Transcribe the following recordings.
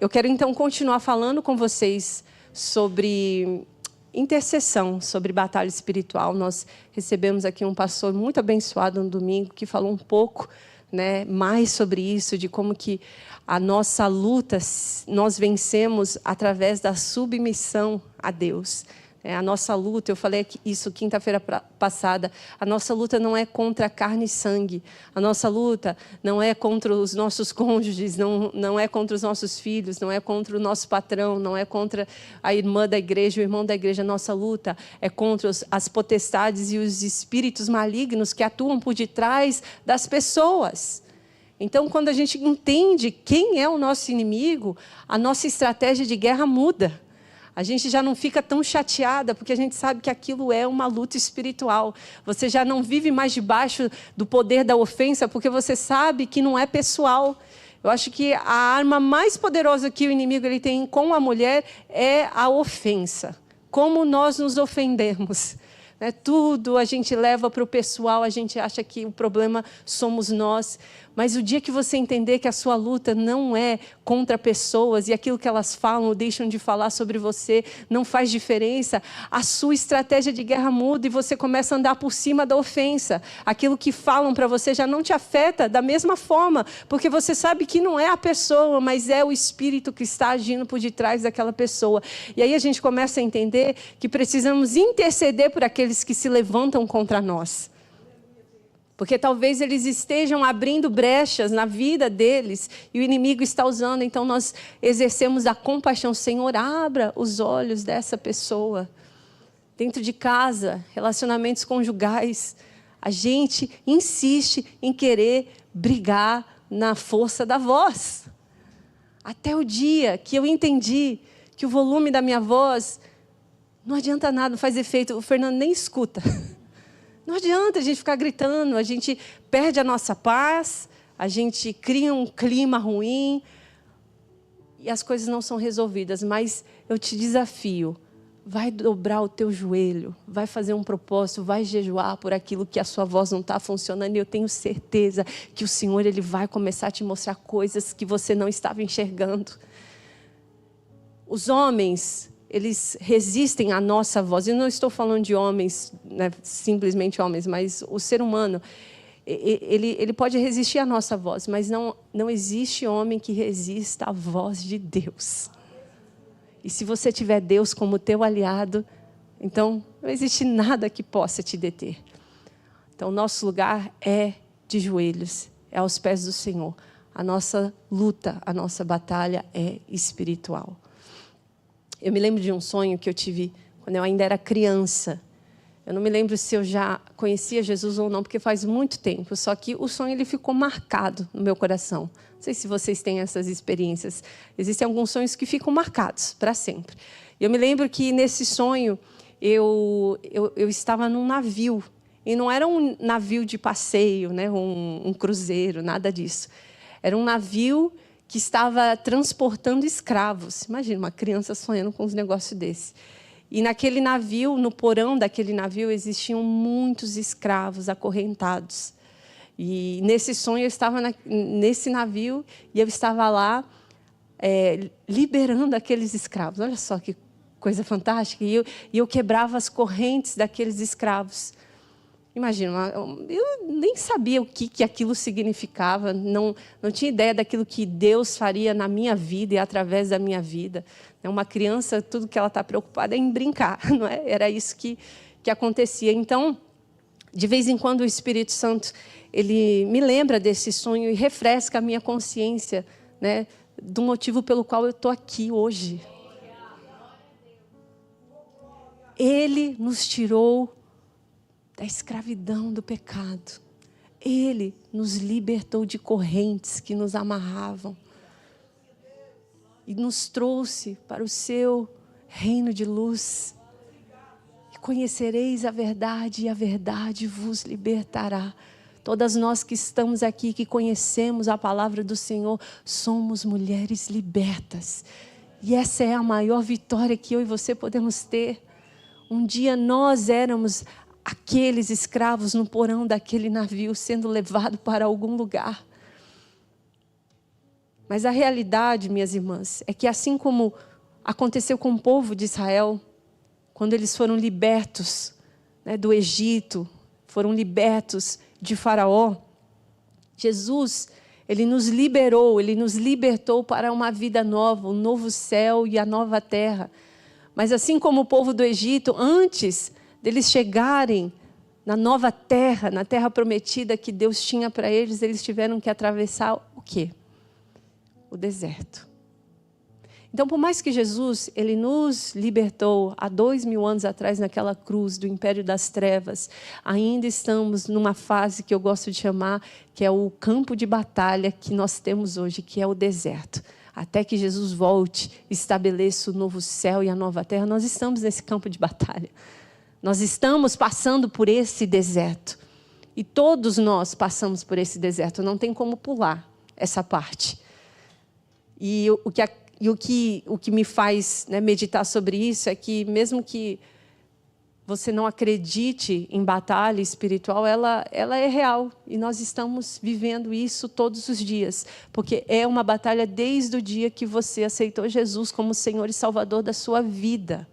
Eu quero então continuar falando com vocês sobre intercessão, sobre batalha espiritual. Nós recebemos aqui um pastor muito abençoado no domingo que falou um pouco, mais sobre isso, de como que a nossa luta nós vencemos através da submissão a Deus. A nossa luta, eu falei isso quinta-feira passada, a nossa luta não é contra carne e sangue, a nossa luta não é contra os nossos cônjuges, não é contra os nossos filhos, não é contra o nosso patrão, não é contra a irmã da igreja, o irmão da igreja. A nossa luta é contra as potestades e os espíritos malignos que atuam por detrás das pessoas. Então, quando a gente entende quem é o nosso inimigo, a nossa estratégia de guerra muda. A gente já não fica tão chateada, porque a gente sabe que aquilo é uma luta espiritual. Você já não vive mais debaixo do poder da ofensa, porque você sabe que não é pessoal. Eu acho que a arma mais poderosa que o inimigo ele tem com a mulher é a ofensa. Como nós nos ofendemos. Tudo a gente leva para o pessoal, a gente acha que o problema somos nós. Mas o dia que você entender que a sua luta não é contra pessoas e aquilo que elas falam ou deixam de falar sobre você não faz diferença, a sua estratégia de guerra muda e você começa a andar por cima da ofensa. Aquilo que falam para você já não te afeta da mesma forma, porque você sabe que não é a pessoa, mas é o espírito que está agindo por detrás daquela pessoa. E aí a gente começa a entender que precisamos interceder por aqueles que se levantam contra nós. Porque talvez eles estejam abrindo brechas na vida deles e o inimigo está usando. Então nós exercemos a compaixão. Senhor, abra os olhos dessa pessoa. Dentro de casa, relacionamentos conjugais, a gente insiste em querer brigar na força da voz. Até o dia que eu entendi que o volume da minha voz não adianta nada, não faz efeito. O Fernando nem escuta. Não adianta a gente ficar gritando, a gente perde a nossa paz, a gente cria um clima ruim e as coisas não são resolvidas. Mas eu te desafio, vai dobrar o teu joelho, vai fazer um propósito, vai jejuar por aquilo que a sua voz não está funcionando. E eu tenho certeza que o Senhor ele vai começar a te mostrar coisas que você não estava enxergando. Os homens, eles resistem à nossa voz. Eu não estou falando de homens, simplesmente homens, mas o ser humano, ele pode resistir à nossa voz, mas não existe homem que resista à voz de Deus. E se você tiver Deus como teu aliado, então não existe nada que possa te deter. Então, nosso lugar é de joelhos, é aos pés do Senhor. A nossa luta, a nossa batalha é espiritual. Eu me lembro de um sonho que eu tive quando eu ainda era criança. Eu não me lembro se eu já conhecia Jesus ou não, porque faz muito tempo. Só que o sonho ele ficou marcado no meu coração. Não sei se vocês têm essas experiências. Existem alguns sonhos que ficam marcados para sempre. Eu me lembro que nesse sonho eu estava num navio. E não era um navio de passeio, um cruzeiro, nada disso. Era um navio que estava transportando escravos. Imagina, uma criança sonhando com uns negócios desses. E naquele navio, no porão daquele navio, existiam muitos escravos acorrentados. E nesse sonho, eu estava nesse navio e eu estava lá liberando aqueles escravos. Olha só que coisa fantástica. E eu quebrava as correntes daqueles escravos. Imagina, eu nem sabia o que aquilo significava, não tinha ideia daquilo que Deus faria na minha vida e através da minha vida. Uma criança, tudo que ela está preocupada é em brincar, não é? Era isso que acontecia. Então, de vez em quando, o Espírito Santo ele me lembra desse sonho e refresca a minha consciência, do motivo pelo qual eu estou aqui hoje. Ele nos tirou da escravidão do pecado. Ele nos libertou de correntes que nos amarravam e nos trouxe para o seu reino de luz. E conhecereis a verdade e a verdade vos libertará. Todas nós que estamos aqui, que conhecemos a palavra do Senhor, somos mulheres libertas. E essa é a maior vitória que eu e você podemos ter. Um dia nós éramos aqueles escravos no porão daquele navio, sendo levados para algum lugar. Mas a realidade, minhas irmãs, é que assim como aconteceu com o povo de Israel, quando eles foram libertos, né, do Egito, foram libertos de Faraó, Jesus, ele nos liberou, ele nos libertou para uma vida nova, um novo céu e a nova terra. Mas assim como o povo do Egito, antes deles chegarem na nova terra, na terra prometida que Deus tinha para eles, eles tiveram que atravessar o quê? O deserto. Então, por mais que Jesus, ele nos libertou há 2000 anos atrás naquela cruz do império das trevas, ainda estamos numa fase que eu gosto de chamar, que é o campo de batalha que nós temos hoje, que é o deserto. Até que Jesus volte, estabeleça o novo céu e a nova terra, nós estamos nesse campo de batalha. Nós estamos passando por esse deserto. E todos nós passamos por esse deserto, não tem como pular essa parte. E o que me faz, né, meditar sobre isso é que, mesmo que você não acredite em batalha espiritual, ela é real. E nós estamos vivendo isso todos os dias. Porque é uma batalha desde o dia que você aceitou Jesus como Senhor e Salvador da sua vida.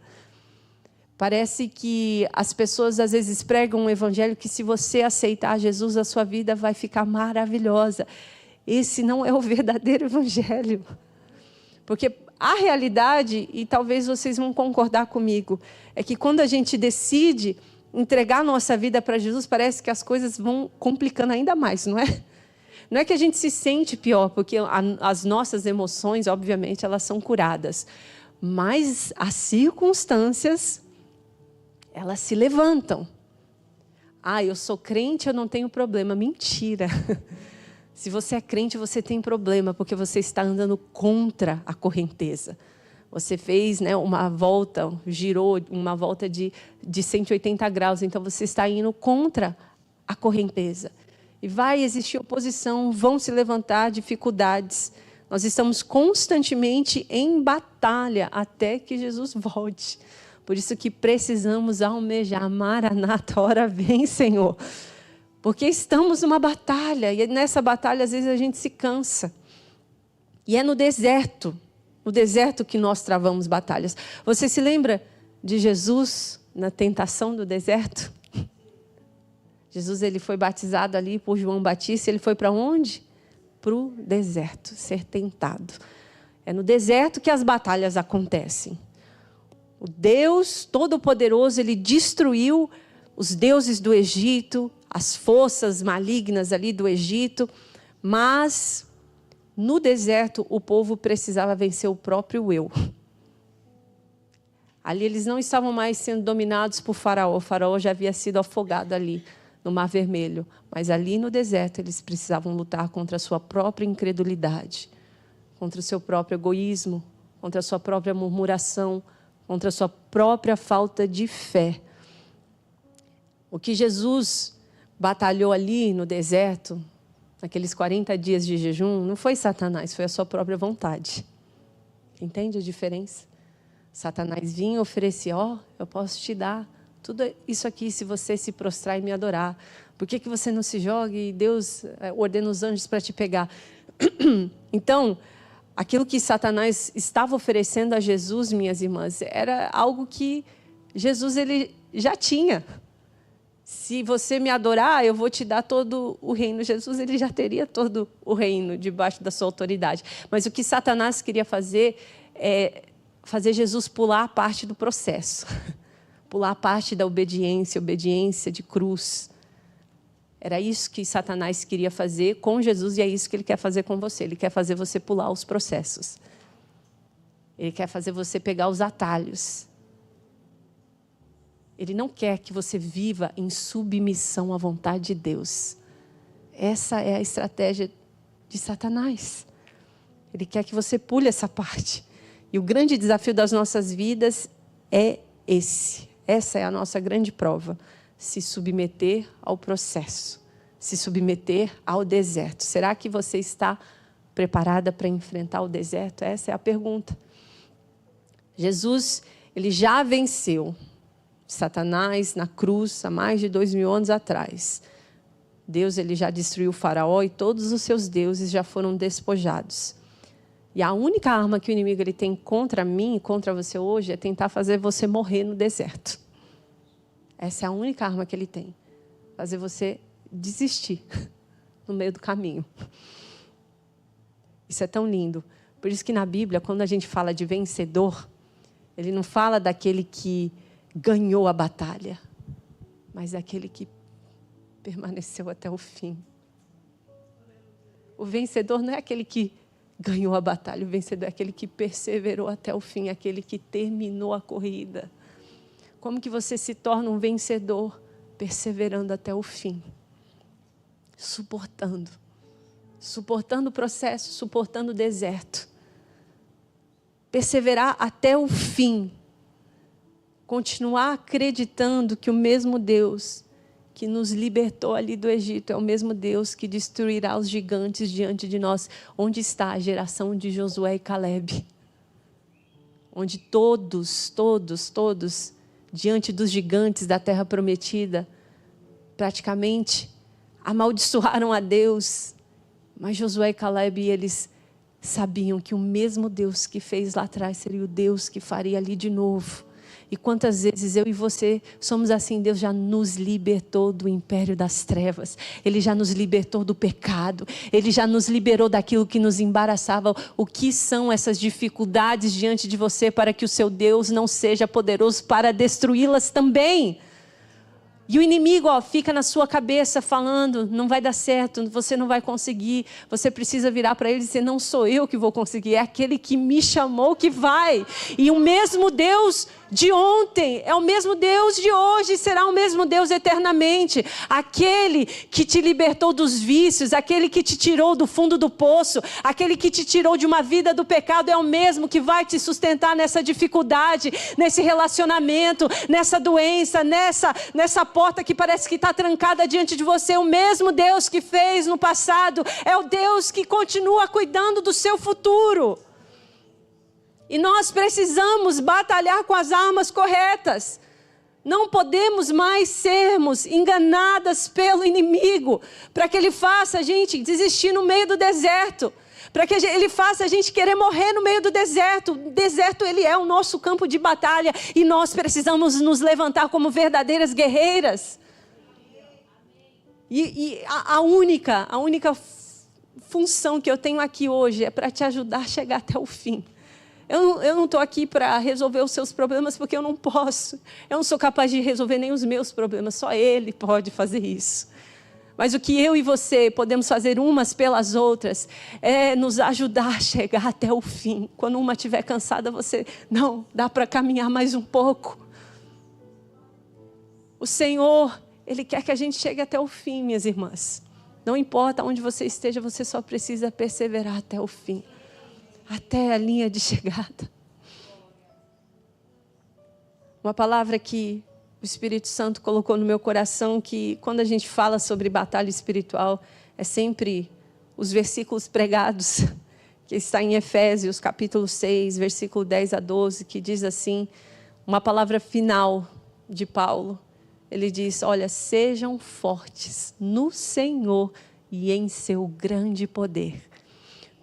Parece que as pessoas às vezes pregam um evangelho que, se você aceitar Jesus, a sua vida vai ficar maravilhosa. Esse não é o verdadeiro evangelho. Porque a realidade, e talvez vocês vão concordar comigo, é que quando a gente decide entregar nossa vida para Jesus, parece que as coisas vão complicando ainda mais, não é? Não é que a gente se sente pior, porque as nossas emoções, obviamente, elas são curadas. Mas as circunstâncias, elas se levantam. Ah, eu sou crente, eu não tenho problema. Mentira. Se você é crente, você tem problema, porque você está andando contra a correnteza. Você fez, né, uma volta, girou uma volta de 180 graus, então você está indo contra a correnteza. E vai existir oposição, vão se levantar dificuldades. Nós estamos constantemente em batalha até que Jesus volte. Por isso que precisamos almejar, Maranata, ora vem, Senhor. Porque estamos numa batalha, e nessa batalha às vezes a gente se cansa. E é no deserto que nós travamos batalhas. Você se lembra de Jesus na tentação do deserto? Jesus, ele foi batizado ali por João Batista, ele foi para onde? Para o deserto, ser tentado. É no deserto que as batalhas acontecem. O Deus Todo-Poderoso, ele destruiu os deuses do Egito, as forças malignas ali do Egito, mas no deserto o povo precisava vencer o próprio eu. Ali eles não estavam mais sendo dominados por Faraó. O Faraó já havia sido afogado ali no Mar Vermelho, mas ali no deserto eles precisavam lutar contra a sua própria incredulidade, contra o seu próprio egoísmo, contra a sua própria murmuração, contra a sua própria falta de fé. O que Jesus batalhou ali no deserto, naqueles 40 dias de jejum, não foi Satanás, foi a sua própria vontade. Entende a diferença? Satanás vinha e oferecia, eu posso te dar tudo isso aqui se você se prostrar e me adorar. Por que você não se joga e Deus ordena os anjos para te pegar? Então, aquilo que Satanás estava oferecendo a Jesus, minhas irmãs, era algo que Jesus ele já tinha. Se você me adorar, eu vou te dar todo o reino. Jesus ele já teria todo o reino debaixo da sua autoridade. Mas o que Satanás queria fazer é fazer Jesus pular a parte do processo. Pular a parte da obediência de cruz. Era isso que Satanás queria fazer com Jesus e é isso que ele quer fazer com você. Ele quer fazer você pular os processos. Ele quer fazer você pegar os atalhos. Ele não quer que você viva em submissão à vontade de Deus. Essa é a estratégia de Satanás. Ele quer que você pule essa parte. E o grande desafio das nossas vidas é esse. Essa é a nossa grande prova. Se submeter ao processo. Se submeter ao deserto. Será que você está preparada para enfrentar o deserto? Essa é a pergunta. Jesus, ele já venceu Satanás na cruz há mais de 2000 anos atrás. Deus ele já destruiu o Faraó e todos os seus deuses já foram despojados. E a única arma que o inimigo ele tem contra mim e contra você hoje é tentar fazer você morrer no deserto. Essa é a única arma que ele tem. Fazer você desistir no meio do caminho. Isso é tão lindo. Por isso que na Bíblia, quando a gente fala de vencedor, ele não fala daquele que ganhou a batalha, mas daquele que permaneceu até o fim. O vencedor não é aquele que ganhou a batalha, o vencedor é aquele que perseverou até o fim, aquele que terminou a corrida. Como que você se torna um vencedor? Perseverando até o fim. Suportando o processo, suportando o deserto. Perseverar até o fim. Continuar acreditando que o mesmo Deus que nos libertou ali do Egito é o mesmo Deus que destruirá os gigantes diante de nós. Onde está a geração de Josué e Calebe? Onde todos, diante dos gigantes da terra prometida, praticamente amaldiçoaram a Deus. Mas Josué e Calebe, eles sabiam que o mesmo Deus que fez lá atrás seria o Deus que faria ali de novo. E quantas vezes eu e você somos assim, Deus já nos libertou do império das trevas, Ele já nos libertou do pecado, Ele já nos liberou daquilo que nos embaraçava. O que são essas dificuldades diante de você para que o seu Deus não seja poderoso para destruí-las também? E o inimigo fica na sua cabeça falando, não vai dar certo, você não vai conseguir. Você precisa virar para ele e dizer, não sou eu que vou conseguir, é aquele que me chamou que vai. E o mesmo Deus de ontem é o mesmo Deus de hoje, será o mesmo Deus eternamente. Aquele que te libertou dos vícios, aquele que te tirou do fundo do poço, aquele que te tirou de uma vida do pecado, é o mesmo que vai te sustentar nessa dificuldade, nesse relacionamento, nessa doença, nessa porta que parece que está trancada diante de você. O mesmo Deus que fez no passado é o Deus que continua cuidando do seu futuro. E nós precisamos batalhar com as armas corretas. Não podemos mais sermos enganadas pelo inimigo, para que ele faça a gente desistir no meio do deserto, para que ele faça a gente querer morrer no meio do deserto. O deserto, ele é o nosso campo de batalha, e nós precisamos nos levantar como verdadeiras guerreiras. E a única função que eu tenho aqui hoje é para te ajudar a chegar até o fim. Eu não estou aqui para resolver os seus problemas, porque eu não posso. Eu não sou capaz de resolver nem os meus problemas, só Ele pode fazer isso. Mas o que eu e você podemos fazer umas pelas outras é nos ajudar a chegar até o fim. Quando uma estiver cansada, você, não, dá para caminhar mais um pouco. O Senhor, Ele quer que a gente chegue até o fim, minhas irmãs. Não importa onde você esteja, você só precisa perseverar até o fim. Até a linha de chegada. Uma palavra que o Espírito Santo colocou no meu coração, que quando a gente fala sobre batalha espiritual, é sempre os versículos pregados, que está em Efésios, capítulo 6, versículo 10 a 12, que diz assim, uma palavra final de Paulo. Ele diz, olha, sejam fortes no Senhor e em seu grande poder.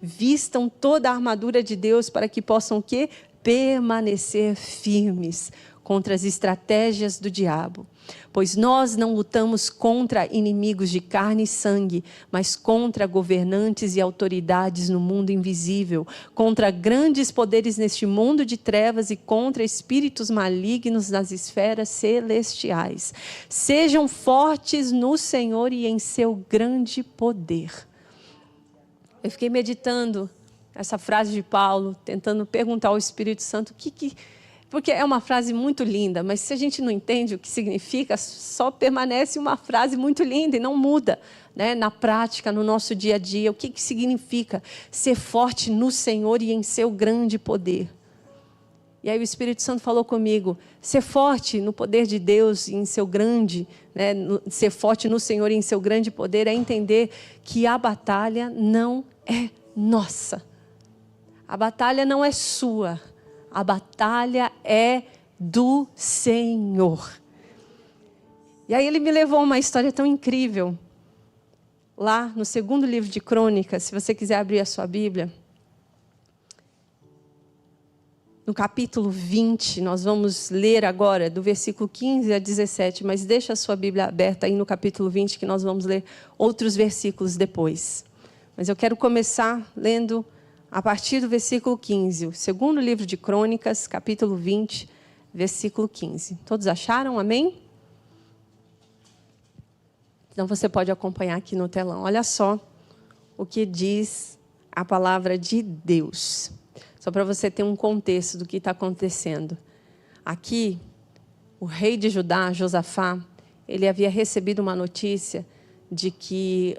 Vistam toda a armadura de Deus para que possam o quê? Permanecer firmes contra as estratégias do diabo. Pois nós não lutamos contra inimigos de carne e sangue, mas contra governantes e autoridades no mundo invisível, contra grandes poderes neste mundo de trevas e contra espíritos malignos nas esferas celestiais. Sejam fortes no Senhor e em seu grande poder. Eu fiquei meditando essa frase de Paulo, tentando perguntar ao Espírito Santo porque é uma frase muito linda, mas se a gente não entende o que significa, só permanece uma frase muito linda e não muda, né? Na prática, no nosso dia a dia. O que significa ser forte no Senhor e em seu grande poder? E aí o Espírito Santo falou comigo, ser forte no poder de Deus e em seu grande, né, ser forte no Senhor e em seu grande poder é entender que a batalha não é nossa. A batalha não é sua. A batalha é do Senhor. E aí ele me levou a uma história tão incrível. Lá no segundo livro de Crônicas, se você quiser abrir a sua Bíblia, no capítulo 20, nós vamos ler agora do versículo 15 a 17, mas deixa a sua Bíblia aberta aí no capítulo 20, que nós vamos ler outros versículos depois. Mas eu quero começar lendo a partir do versículo 15, o segundo livro de Crônicas, capítulo 20, versículo 15. Todos acharam? Amém? Então você pode acompanhar aqui no telão. Olha só o que diz a palavra de Deus. Só para você ter um contexto do que está acontecendo. Aqui, o rei de Judá, Josafá, ele havia recebido uma notícia de que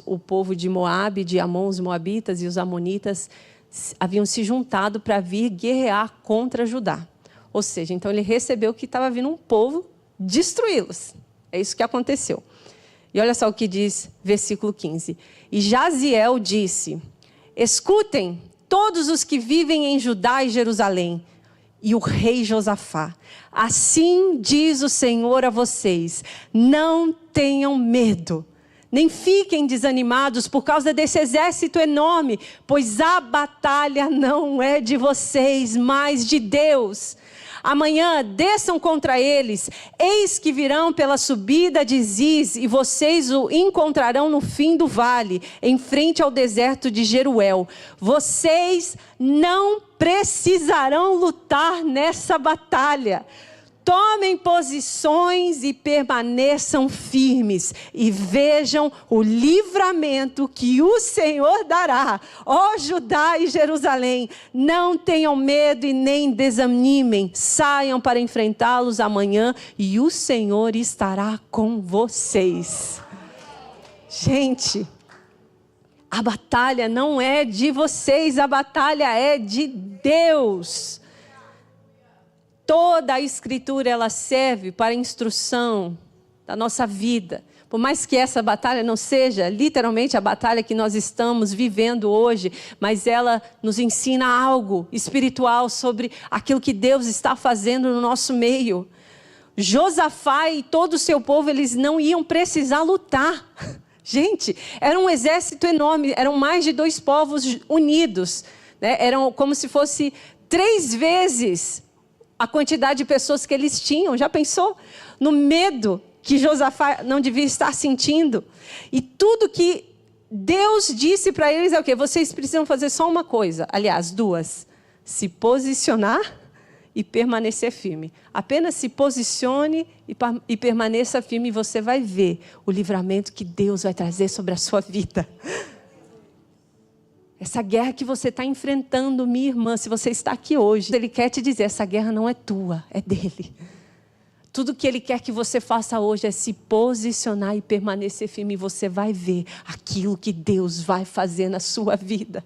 o povo de Moabe, de Amon, os moabitas e os amonitas, haviam se juntado para vir guerrear contra Judá. Ou seja, então ele recebeu que estava vindo um povo destruí-los. É isso que aconteceu. E olha só o que diz versículo 15. E Jaziel disse: escutem todos os que vivem em Judá e Jerusalém, e o rei Josafá, assim diz o Senhor a vocês: não tenham medo, nem fiquem desanimados por causa desse exército enorme, pois a batalha não é de vocês, mas de Deus. Amanhã desçam contra eles, eis que virão pela subida de Ziz, e vocês o encontrarão no fim do vale, em frente ao deserto de Jeruel. Vocês não precisarão lutar nessa batalha. Tomem posições e permaneçam firmes, e vejam o livramento que o Senhor dará, ó Judá e Jerusalém. Não tenham medo e nem desanimem, saiam para enfrentá-los amanhã, e o Senhor estará com vocês. Gente, a batalha não é de vocês, a batalha é de Deus. Toda a Escritura, ela serve para a instrução da nossa vida. Por mais que essa batalha não seja literalmente a batalha que nós estamos vivendo hoje, mas ela nos ensina algo espiritual sobre aquilo que Deus está fazendo no nosso meio. Josafá e todo o seu povo, eles não iam precisar lutar. Gente, era um exército enorme, eram mais de 2 povos unidos, né? Eram como se fosse 3 vezes a quantidade de pessoas que eles tinham. Já pensou? No medo que Josafá não devia estar sentindo. E tudo que Deus disse para eles é o quê? Vocês precisam fazer só uma coisa. Aliás, 2. Se posicionar e permanecer firme. Apenas se posicione e permaneça firme, e você vai ver o livramento que Deus vai trazer sobre a sua vida. Essa guerra que você está enfrentando, minha irmã, se você está aqui hoje, Ele quer te dizer, essa guerra não é tua, é dele. Tudo que Ele quer que você faça hoje é se posicionar e permanecer firme, e você vai ver aquilo que Deus vai fazer na sua vida.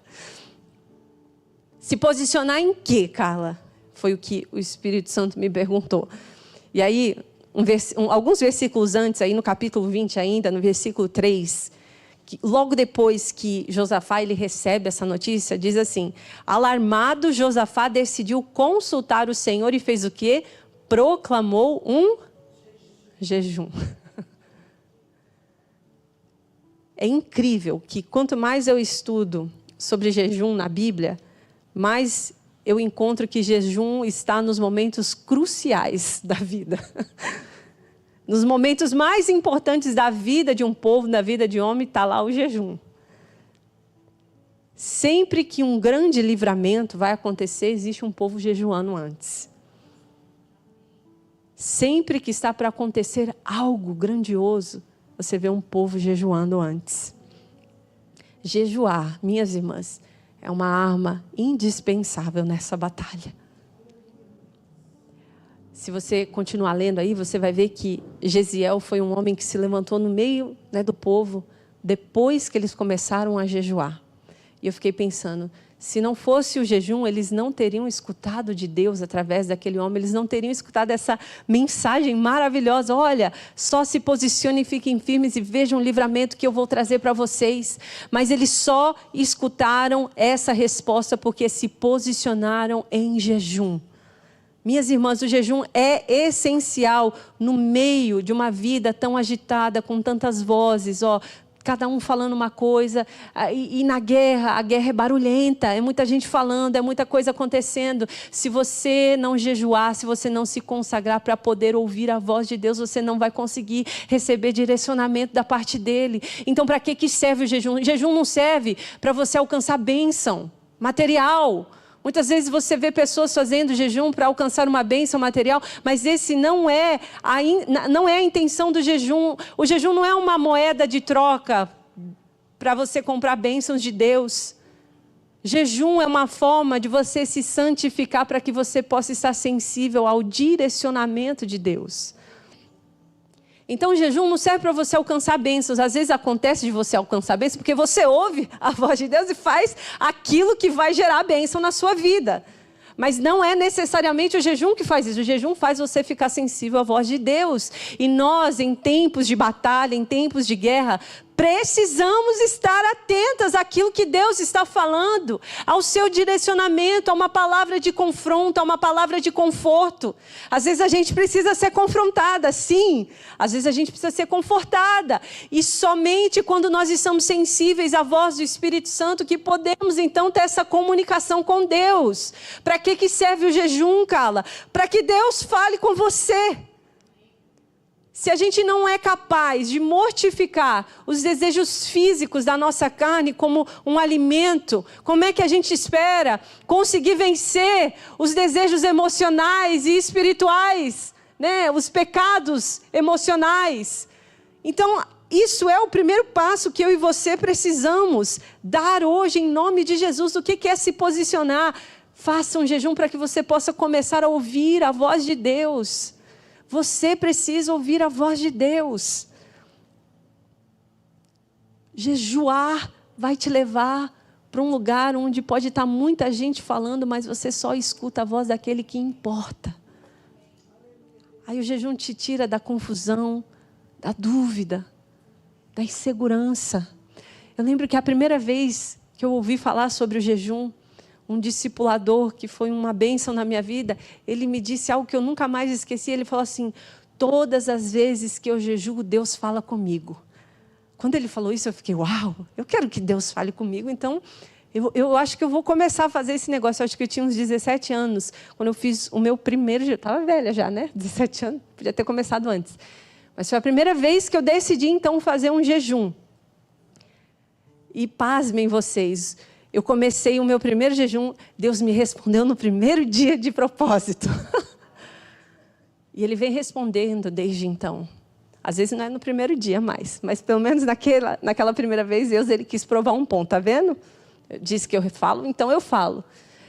Se posicionar em quê, Carla? Foi o que o Espírito Santo me perguntou. E aí, alguns versículos antes, aí no capítulo 20 ainda, no versículo 3... logo depois que Josafá ele recebe essa notícia, diz assim: alarmado, Josafá decidiu consultar o Senhor e fez o quê? Proclamou um jejum. É incrível que quanto mais eu estudo sobre jejum na Bíblia, mais eu encontro que jejum está nos momentos cruciais da vida. Nos momentos mais importantes da vida de um povo, da vida de homem, está lá o jejum. Sempre que um grande livramento vai acontecer, existe um povo jejuando antes. Sempre que está para acontecer algo grandioso, você vê um povo jejuando antes. Jejuar, minhas irmãs, é uma arma indispensável nessa batalha. Se você continuar lendo aí, você vai ver que Jeziel foi um homem que se levantou no meio, né, do povo, depois que eles começaram a jejuar. E eu fiquei pensando, se não fosse o jejum, eles não teriam escutado de Deus através daquele homem, eles não teriam escutado essa mensagem maravilhosa. Olha, só se posicionem, fiquem firmes e vejam o livramento que eu vou trazer para vocês. Mas eles só escutaram essa resposta porque se posicionaram em jejum. Minhas irmãs, o jejum é essencial no meio de uma vida tão agitada, com tantas vozes, cada um falando uma coisa, e na guerra, a guerra é barulhenta, é muita gente falando, é muita coisa acontecendo. Se você não jejuar, se você não se consagrar para poder ouvir a voz de Deus, você não vai conseguir receber direcionamento da parte dele. Então, para que serve o jejum? O jejum não serve para você alcançar bênção material. Muitas vezes você vê pessoas fazendo jejum para alcançar uma bênção material, mas esse não é a intenção do jejum. O jejum não é uma moeda de troca para você comprar bênçãos de Deus. Jejum é uma forma de você se santificar para que você possa estar sensível ao direcionamento de Deus. Então o jejum não serve para você alcançar bênçãos. Às vezes acontece de você alcançar bênçãos porque você ouve a voz de Deus e faz aquilo que vai gerar bênção na sua vida. Mas não é necessariamente o jejum que faz isso. O jejum faz você ficar sensível à voz de Deus. E nós, em tempos de batalha, em tempos de guerra, precisamos estar atentas àquilo que Deus está falando, ao seu direcionamento, a uma palavra de confronto, a uma palavra de conforto. Às vezes a gente precisa ser confrontada, sim. Às vezes a gente precisa ser confortada. E somente quando nós estamos sensíveis à voz do Espírito Santo que podemos então ter essa comunicação com Deus. Para que serve o jejum, Carla? Para que Deus fale com você. Se a gente não é capaz de mortificar os desejos físicos da nossa carne como um alimento, como é que a gente espera conseguir vencer os desejos emocionais e espirituais, né? Os pecados emocionais? Então, isso é o primeiro passo que eu e você precisamos dar hoje em nome de Jesus. O que é se posicionar? Faça um jejum para que você possa começar a ouvir a voz de Deus. Você precisa ouvir a voz de Deus. Jejuar vai te levar para um lugar onde pode estar muita gente falando, mas você só escuta a voz daquele que importa. Aí o jejum te tira da confusão, da dúvida, da insegurança. Eu lembro que a primeira vez que eu ouvi falar sobre o jejum, um discipulador que foi uma bênção na minha vida, ele me disse algo que eu nunca mais esqueci. Ele falou assim: todas as vezes que eu jejuo, Deus fala comigo. Quando ele falou isso, eu fiquei, uau, eu quero que Deus fale comigo. Então, eu acho que eu vou começar a fazer esse negócio. Eu acho que eu tinha uns 17 anos, quando eu fiz o meu primeiro jejum. Estava velha já, né? 17 anos, podia ter começado antes. Mas foi a primeira vez que eu decidi, então, fazer um jejum. E pasmem vocês, eu comecei o meu primeiro jejum, Deus me respondeu no primeiro dia de propósito. E Ele vem respondendo desde então. Às vezes não é no primeiro dia mais, mas pelo menos naquela primeira vez, Deus Ele quis provar um ponto, tá vendo? Disse que eu falo, então eu falo.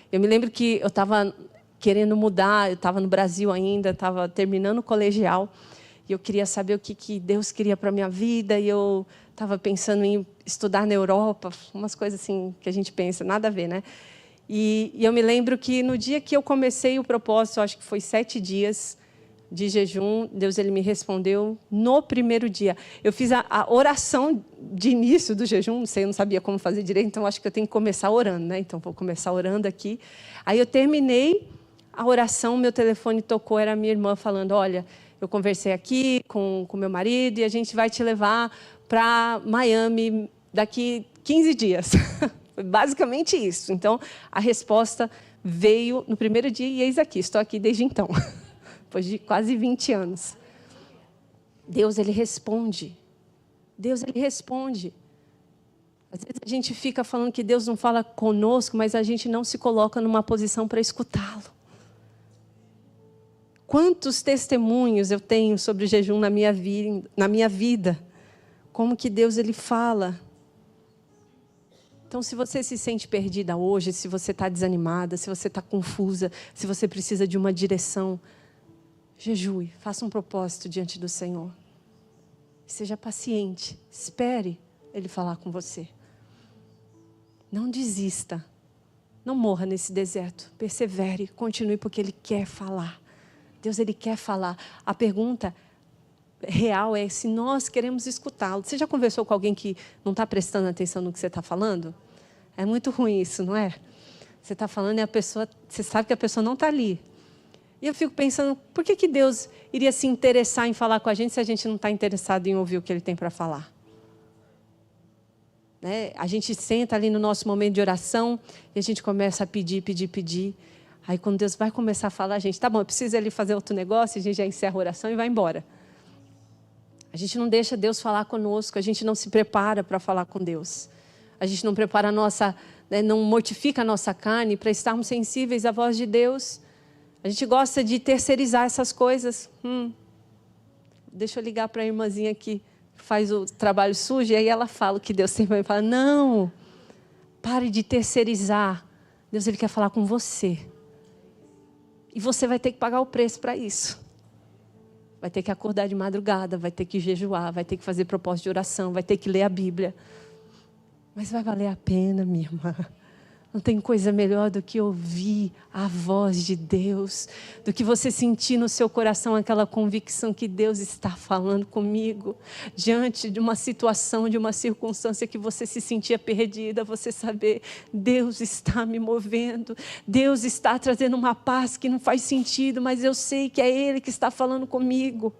Eu me lembro que eu estava querendo mudar, eu estava no Brasil ainda, estava terminando o colegial, e eu queria saber o que Deus queria para a minha vida, e eu estava pensando em estudar na Europa, umas coisas assim que a gente pensa, nada a ver, né? E eu me lembro que no dia que eu comecei o propósito, acho que foi 7 dias de jejum, Deus Ele me respondeu no primeiro dia. Eu fiz a oração de início do jejum, não sei, eu não sabia como fazer direito, então acho que eu tenho que começar orando, né? Então vou começar orando aqui. Aí eu terminei a oração, meu telefone tocou, era a minha irmã falando: olha, eu conversei aqui com meu marido e a gente vai te levar para Miami daqui 15 dias. Foi basicamente isso. Então, a resposta veio no primeiro dia e eis aqui. Estou aqui desde então, depois de quase 20 anos. Deus, Ele responde. Deus, Ele responde. Às vezes a gente fica falando que Deus não fala conosco, mas a gente não se coloca numa posição para escutá-lo. Quantos testemunhos eu tenho sobre jejum na minha vida. Como que Deus Ele fala. Então, se você se sente perdida hoje, se você está desanimada, se você está confusa, se você precisa de uma direção, jejue, faça um propósito diante do Senhor. Seja paciente, espere Ele falar com você. Não desista, não morra nesse deserto, persevere, continue, porque Ele quer falar. Deus, Ele quer falar. A pergunta real é se nós queremos escutá-lo. Você já conversou com alguém que não está prestando atenção no que você está falando? É muito ruim isso, não é? Você está falando e a pessoa, você sabe que a pessoa não está ali. E eu fico pensando, por que Deus iria se interessar em falar com a gente se a gente não está interessado em ouvir o que Ele tem para falar? né? A gente senta ali no nosso momento de oração e a gente começa a pedir. Aí quando Deus vai começar a falar, a gente, tá bom, eu preciso ali fazer outro negócio, a gente já encerra a oração e vai embora. A gente não deixa Deus falar conosco, a gente não se prepara para falar com Deus. A gente não prepara a nossa, né, não mortifica a nossa carne para estarmos sensíveis à voz de Deus. A gente gosta de terceirizar essas coisas. Deixa eu ligar para a irmãzinha que faz o trabalho sujo, e aí ela fala o que Deus tem para mim. Fala, não, pare de terceirizar. Deus, Ele quer falar com você. E você vai ter que pagar o preço para isso. Vai ter que acordar de madrugada, vai ter que jejuar, vai ter que fazer propósito de oração, vai ter que ler a Bíblia. Mas vai valer a pena, minha irmã. Não tem coisa melhor do que ouvir a voz de Deus, do que você sentir no seu coração aquela convicção que Deus está falando comigo, diante de uma situação, de uma circunstância que você se sentia perdida, você saber, Deus está me movendo, Deus está trazendo uma paz que não faz sentido, mas eu sei que é Ele que está falando comigo.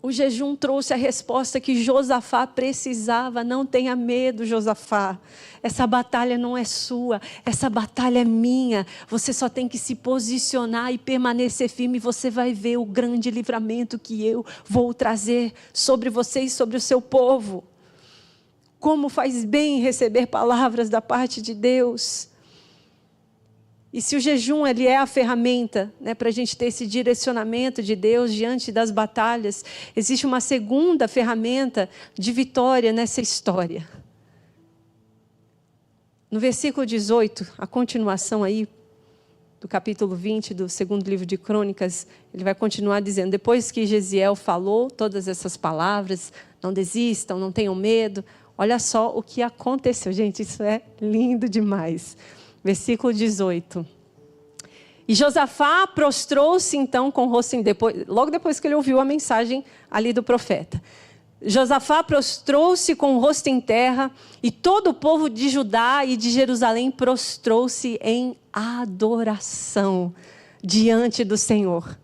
O jejum trouxe a resposta que Josafá precisava. Não tenha medo, Josafá. Essa batalha não é sua, essa batalha é minha. Você só tem que se posicionar e permanecer firme. Você vai ver o grande livramento que eu vou trazer sobre você e sobre o seu povo. Como faz bem receber palavras da parte de Deus. E se o jejum ele é a ferramenta, né, para a gente ter esse direcionamento de Deus diante das batalhas, existe uma segunda ferramenta de vitória nessa história. No versículo 18, a continuação aí do capítulo 20 do segundo livro de Crônicas, ele vai continuar dizendo, depois que Jeziel falou todas essas palavras, não desistam, não tenham medo, olha só o que aconteceu. Gente, isso é lindo demais. Versículo 18. E Josafá prostrou-se então com o rosto logo depois que ele ouviu a mensagem ali do profeta. Josafá prostrou-se com o rosto em terra e todo o povo de Judá e de Jerusalém prostrou-se em adoração diante do Senhor.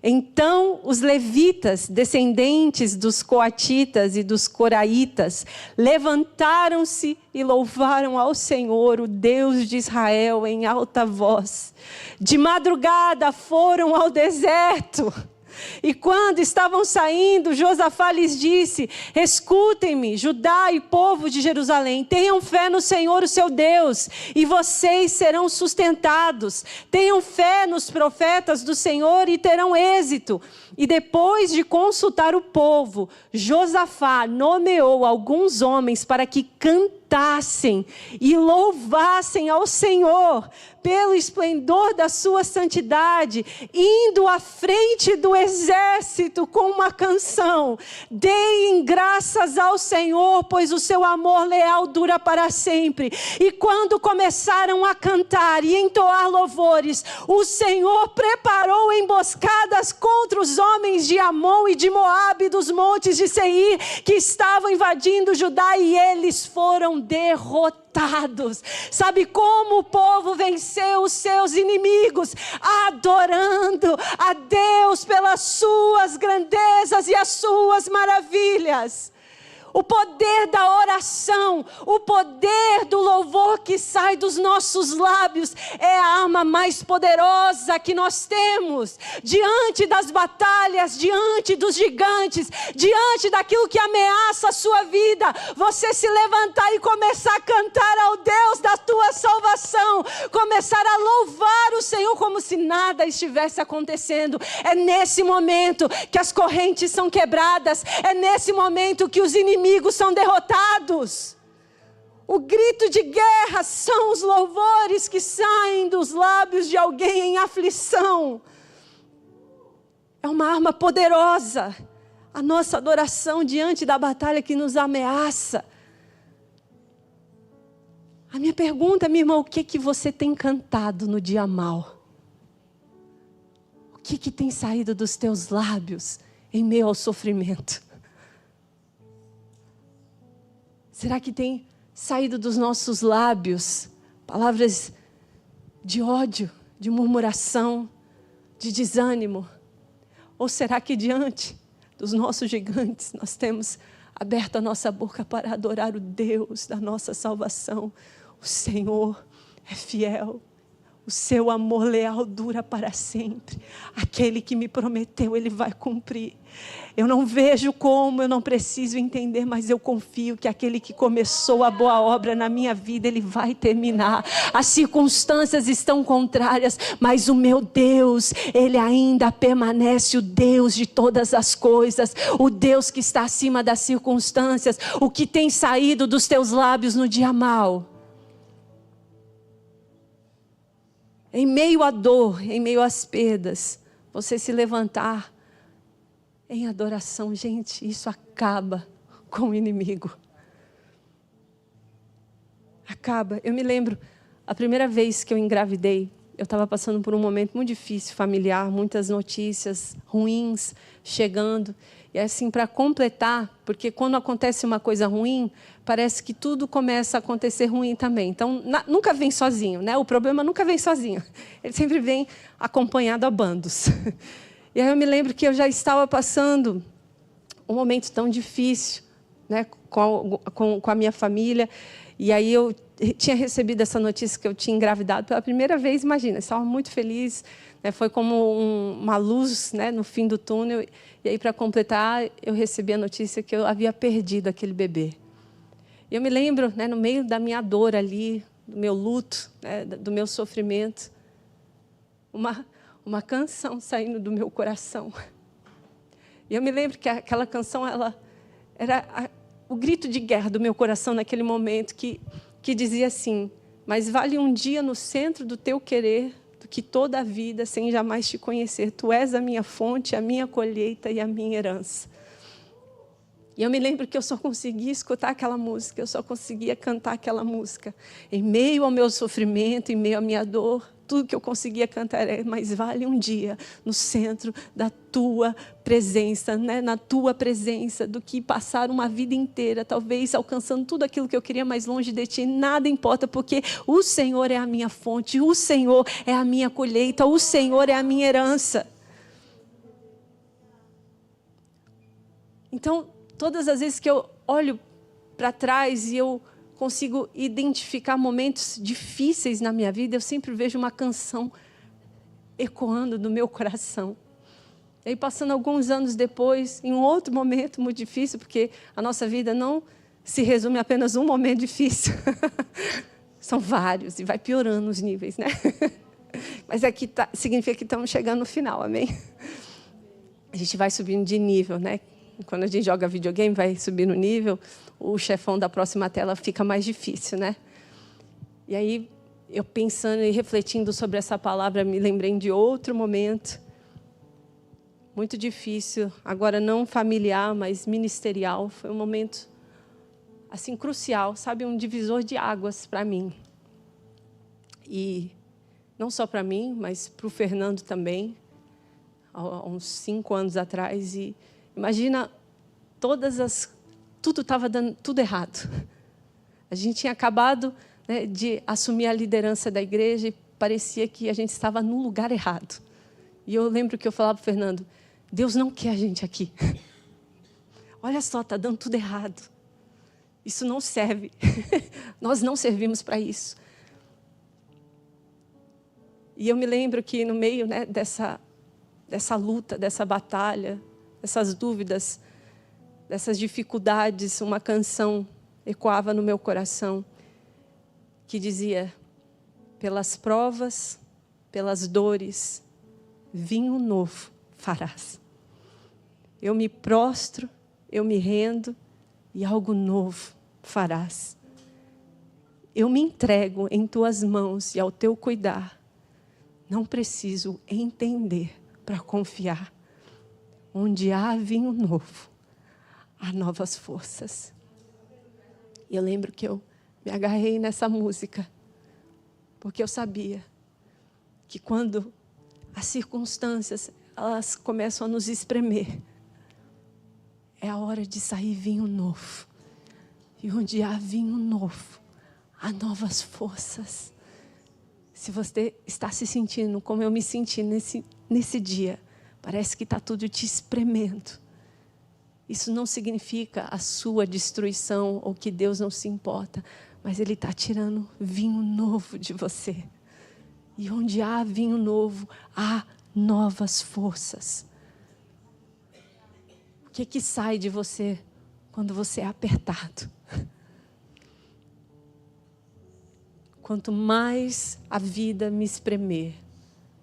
Então os levitas, descendentes dos coatitas e dos coraitas, levantaram-se e louvaram ao Senhor, o Deus de Israel, em alta voz. De madrugada foram ao deserto. E quando estavam saindo, Josafá lhes disse, escutem-me, Judá e povo de Jerusalém, tenham fé no Senhor, o seu Deus, e vocês serão sustentados. Tenham fé nos profetas do Senhor e terão êxito. E depois de consultar o povo, Josafá nomeou alguns homens para que cantassem e louvassem ao Senhor pelo esplendor da sua santidade, indo à frente do exército com uma canção. Deem graças ao Senhor, pois o seu amor leal dura para sempre. E quando começaram a cantar e entoar louvores, o Senhor preparou emboscadas contra os homens de Amon e de Moabe, dos montes de Seir, que estavam invadindo Judá, e eles foram derrotados. Sabe como o povo venceu os seus inimigos? Adorando a Deus pelas suas grandezas e as suas maravilhas. O poder da oração, o poder do louvor que sai dos nossos lábios é a arma mais poderosa que nós temos. Diante das batalhas, diante dos gigantes, diante daquilo que ameaça a sua vida, você se levantar e começar a cantar ao Deus da tua salvação, começar a louvar o Senhor como se nada estivesse acontecendo. É nesse momento que as correntes são quebradas, é nesse momento que os inimigos são derrotados. O grito de guerra são os louvores que saem dos lábios de alguém em aflição. É uma arma poderosa. A nossa adoração diante da batalha que nos ameaça. A minha pergunta, minha irmã, o que você tem cantado no dia mau? O que tem saído dos teus lábios em meio ao sofrimento? Será que tem saído dos nossos lábios palavras de ódio, de murmuração, de desânimo? Ou será que diante dos nossos gigantes nós temos aberto a nossa boca para adorar o Deus da nossa salvação. O Senhor é fiel. O seu amor leal dura para sempre. Aquele que me prometeu, Ele vai cumprir. Eu não vejo como, eu não preciso entender, mas eu confio que aquele que começou a boa obra na minha vida, Ele vai terminar. As circunstâncias estão contrárias, mas o meu Deus, Ele ainda permanece o Deus de todas as coisas. O Deus que está acima das circunstâncias. O que tem saído dos teus lábios no dia mau. Em meio à dor, em meio às perdas, você se levantar em adoração. Gente, isso acaba com o inimigo. Acaba. Eu me lembro, a primeira vez que eu engravidei, eu estava passando por um momento muito difícil, familiar, muitas notícias ruins chegando. E assim, para completar, porque quando acontece uma coisa ruim, parece que tudo começa a acontecer ruim também. Então, nunca vem sozinho, né? O problema nunca vem sozinho. Ele sempre vem acompanhado a bandos. E aí eu me lembro que eu já estava passando um momento tão difícil, né, com a minha família. E aí eu tinha recebido essa notícia que eu tinha engravidado pela primeira vez. Imagina, eu estava muito feliz. Né, foi como uma luz, né, no fim do túnel. E aí, para completar, eu recebi a notícia que eu havia perdido aquele bebê. E eu me lembro, né, no meio da minha dor ali, do meu luto, né, do meu sofrimento, uma canção saindo do meu coração. E eu me lembro que aquela canção, ela era o grito de guerra do meu coração naquele momento, que dizia assim: mas vale um dia no centro do teu querer, do que toda a vida sem jamais te conhecer. Tu és a minha fonte, a minha colheita e a minha herança. E eu me lembro que eu só conseguia escutar aquela música, eu só conseguia cantar aquela música. Em meio ao meu sofrimento, em meio à minha dor, tudo que eu conseguia cantar era: mas vale um dia no centro da tua presença, né? Na tua presença, do que passar uma vida inteira, talvez alcançando tudo aquilo que eu queria, mais longe de ti. Nada importa, porque o Senhor é a minha fonte, o Senhor é a minha colheita, o Senhor é a minha herança. Então, todas as vezes que eu olho para trás e eu consigo identificar momentos difíceis na minha vida, eu sempre vejo uma canção ecoando no meu coração. E aí, passando alguns anos depois, em um outro momento muito difícil, porque a nossa vida não se resume a apenas um momento difícil. São vários, e vai piorando os níveis, né? Mas aqui significa que estamos chegando no final, amém? A gente vai subindo de nível, né? Quando a gente joga videogame, vai subir no nível, o chefão da próxima tela fica mais difícil, né? E aí, eu pensando e refletindo sobre essa palavra, me lembrei de outro momento, muito difícil, agora não familiar, mas ministerial. Foi um momento, assim, crucial, sabe? Um divisor de águas para mim. E não só para mim, mas para o Fernando também, há uns 5 anos atrás. E imagina, tudo estava dando tudo errado. A gente tinha acabado, né, de assumir a liderança da igreja e parecia que a gente estava no lugar errado. E eu lembro que eu falava para o Fernando: Deus não quer a gente aqui. Olha só, está dando tudo errado. Isso não serve. Nós não servimos para isso. E eu me lembro que no meio, né, dessa luta, dessa batalha, dessas dúvidas, dessas dificuldades, uma canção ecoava no meu coração que dizia: pelas provas, pelas dores, vinho novo farás. Eu me prostro, eu me rendo e algo novo farás. Eu me entrego em tuas mãos e ao teu cuidar. Não preciso entender para confiar. Onde há vinho novo, há novas forças. E eu lembro que eu me agarrei nessa música, porque eu sabia que quando as circunstâncias elas começam a nos espremer, é a hora de sair vinho novo. E onde há vinho novo, há novas forças. Se você está se sentindo como eu me senti nesse dia, parece que está tudo te espremendo. Isso não significa a sua destruição ou que Deus não se importa, mas Ele está tirando vinho novo de você. E onde há vinho novo, há novas forças. O que sai de você quando você é apertado? Quanto mais a vida me espremer,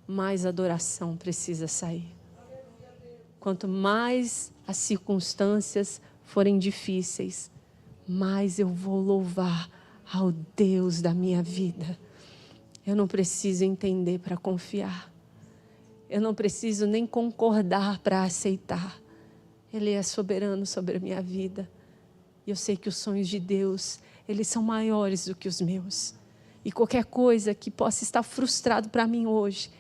mais adoração precisa sair. Quanto mais as circunstâncias forem difíceis, mais eu vou louvar ao Deus da minha vida. Eu não preciso entender para confiar. Eu não preciso nem concordar para aceitar. Ele é soberano sobre a minha vida. E eu sei que os sonhos de Deus, eles são maiores do que os meus. E qualquer coisa que possa estar frustrado para mim hoje,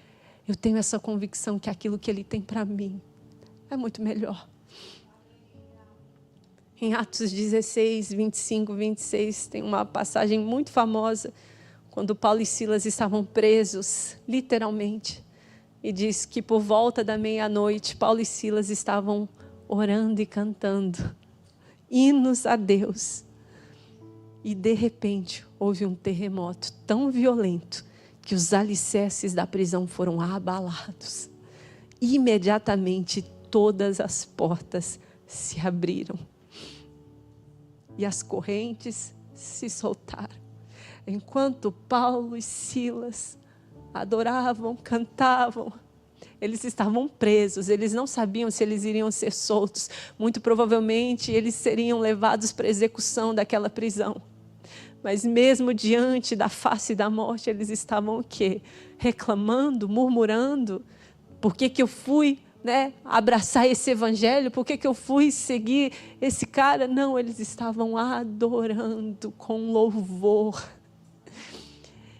eu tenho essa convicção que aquilo que Ele tem para mim é muito melhor. Em Atos 16, 25, 26, tem uma passagem muito famosa, quando Paulo e Silas estavam presos, literalmente. E diz que por volta da meia-noite, Paulo e Silas estavam orando e cantando hinos a Deus. E de repente, houve um terremoto tão violento que os alicerces da prisão foram abalados. Imediatamente, todas as portas se abriram. E as correntes se soltaram. Enquanto Paulo e Silas adoravam, cantavam, eles estavam presos, eles não sabiam se eles iriam ser soltos. Muito provavelmente, eles seriam levados para a execução daquela prisão. Mas mesmo diante da face da morte, eles estavam o quê? Reclamando, murmurando. Por que eu fui abraçar esse evangelho? Por que eu fui seguir esse cara? Não, eles estavam adorando com louvor.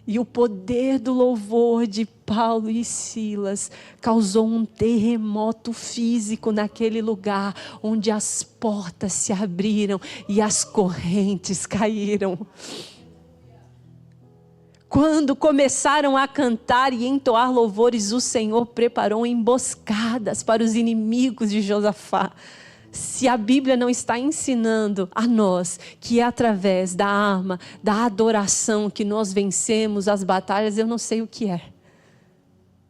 E o poder do louvor de Paulo e Silas causou um terremoto físico naquele lugar, onde as portas se abriram e as correntes caíram. Quando começaram a cantar e entoar louvores, o Senhor preparou emboscadas para os inimigos de Josafá. Se a Bíblia não está ensinando a nós que é através da arma, da adoração que nós vencemos as batalhas, eu não sei o que é.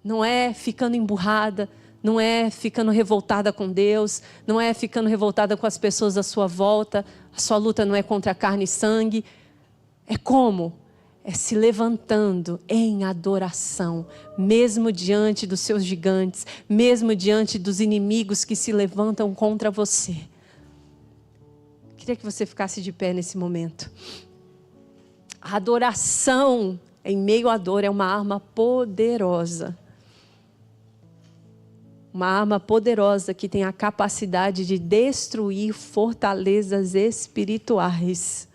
Não é ficando emburrada, não é ficando revoltada com Deus, não é ficando revoltada com as pessoas à sua volta. A sua luta não é contra carne e sangue. É como? É se levantando em adoração, mesmo diante dos seus gigantes, mesmo diante dos inimigos que se levantam contra você. Queria que você ficasse de pé nesse momento. A adoração em meio à dor é uma arma poderosa. Uma arma poderosa que tem a capacidade de destruir fortalezas espirituais.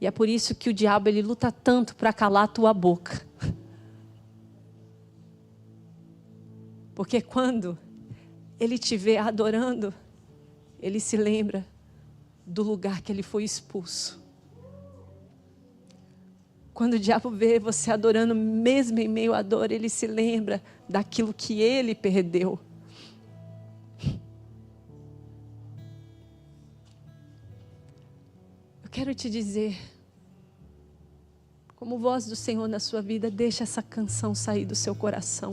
E é por isso que o diabo ele luta tanto para calar a tua boca. Porque quando ele te vê adorando, ele se lembra do lugar que ele foi expulso. Quando o diabo vê você adorando mesmo em meio à dor, ele se lembra daquilo que ele perdeu. Eu quero te dizer, como voz do Senhor na sua vida, deixa essa canção sair do seu coração.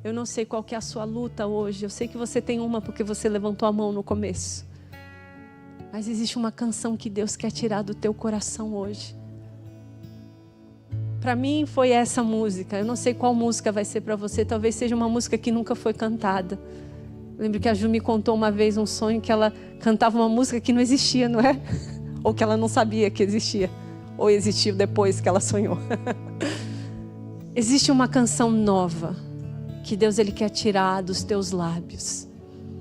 Eu não sei qual que é a sua luta hoje, eu sei que você tem uma porque você levantou a mão no começo. Mas existe uma canção que Deus quer tirar do teu coração hoje. Para mim foi essa música, eu não sei qual música vai ser para você, talvez seja uma música que nunca foi cantada. Lembro que a Ju me contou uma vez um sonho que ela cantava uma música que não existia, não é? Ou que ela não sabia que existia. Ou existiu depois que ela sonhou. Existe uma canção nova que Deus ele quer tirar dos teus lábios.